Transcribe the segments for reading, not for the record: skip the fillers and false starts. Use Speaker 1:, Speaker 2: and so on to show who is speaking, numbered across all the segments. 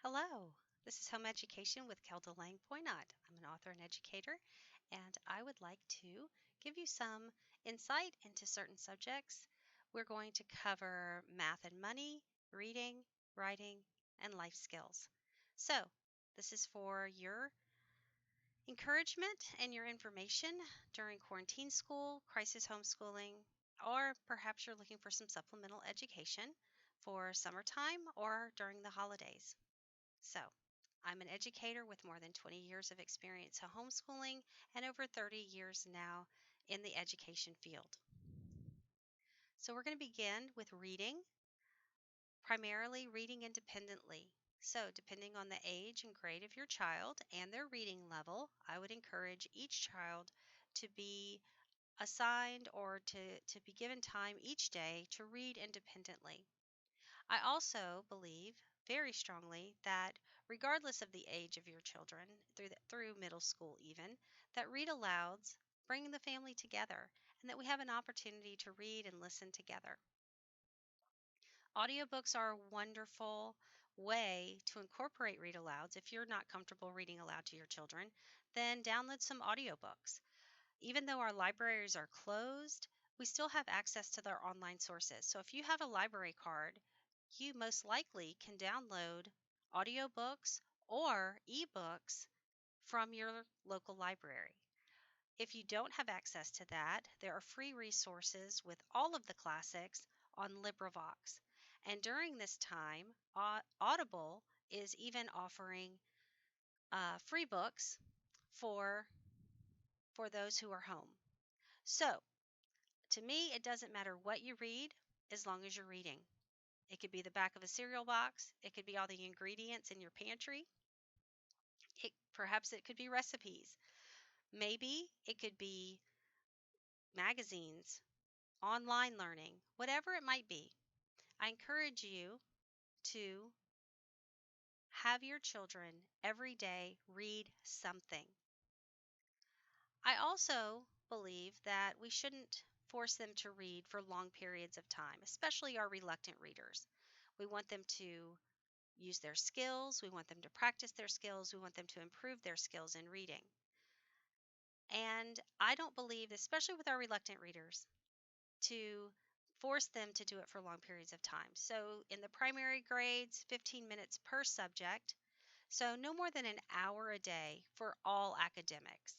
Speaker 1: Hello, this is Home Education with Kelda Lang Poynott. I'm an author and educator, and I would like to give you some insight into certain subjects. We're going to cover math and money, reading, writing, and life skills. So, this is for your encouragement and your information during quarantine school, crisis homeschooling, or perhaps you're looking for some supplemental education for summertime or during the holidays. So, I'm an educator with more than 20 years of experience in homeschooling and over 30 years now in the education field. So, we're going to begin with reading, primarily reading independently. So, depending on the age and grade of your child and their reading level, I would encourage each child to be assigned or to be given time each day to read independently. I also believe very strongly that regardless of the age of your children, through middle school even, that read alouds bring the family together and that we have an opportunity to read and listen together. Audiobooks are a wonderful way to incorporate read alouds. If you're not comfortable reading aloud to your children, then download some audiobooks. Even though our libraries are closed, we still have access to their online sources. So if you have a library card, you most likely can download audiobooks or ebooks from your local library. If you don't have access to that, there are free resources with all of the classics on LibriVox. And during this time, Audible is even offering free books for those who are home. So, to me, it doesn't matter what you read as long as you're reading. It could be the back of a cereal box, it could be all the ingredients in your pantry, perhaps it could be recipes. Maybe it could be magazines, online learning, whatever it might be. I encourage you to have your children every day read something. I also believe that we shouldn't force them to read for long periods of time, especially our reluctant readers. We want them to use their skills, we want them to practice their skills, we want them to improve their skills in reading. And I don't believe, especially with our reluctant readers, to force them to do it for long periods of time. So in the primary grades, 15 minutes per subject. So no more than an hour a day for all academics.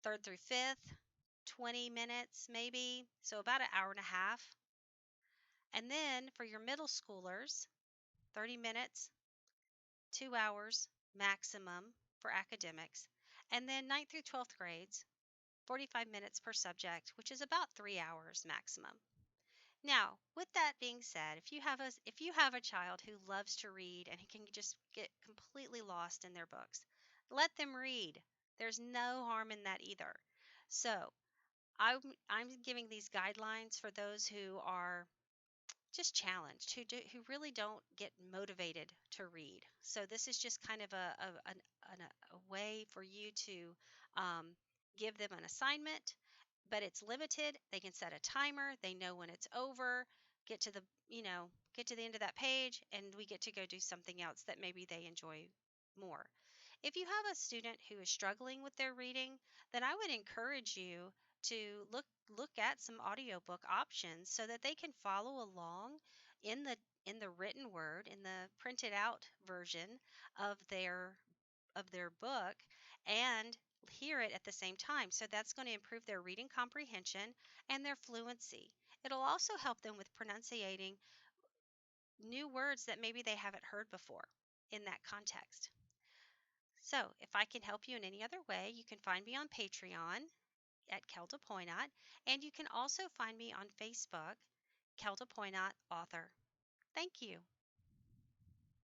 Speaker 1: Third through fifth, 20 minutes maybe, so about an hour and a half. And then for your middle schoolers, 30 minutes, 2 hours maximum for academics. And then ninth through 12th grades, 45 minutes per subject, which is about 3 hours maximum. Now, with that being said, if you have a child who loves to read and who can just get completely lost in their books, let them read. There's no harm in that either. So, I'm giving these guidelines for those who are just challenged, who really don't get motivated to read. So this is just kind of a way for you to give them an assignment, but it's limited. They can set a timer. They know when it's over. Get to the end of that page, and we get to go do something else that maybe they enjoy more. If you have a student who is struggling with their reading, then I would encourage you to look at some audiobook options so that they can follow along in the written word, in the printed out version of their book, and hear it at the same time. So that's going to improve their reading comprehension and their fluency. It'll also help them with pronunciating new words that maybe they haven't heard before in that context. So, if I can help you in any other way, you can find me on Patreon at Kelda Poynott, and you can also find me on Facebook, Kelda Poynott Author. Thank you.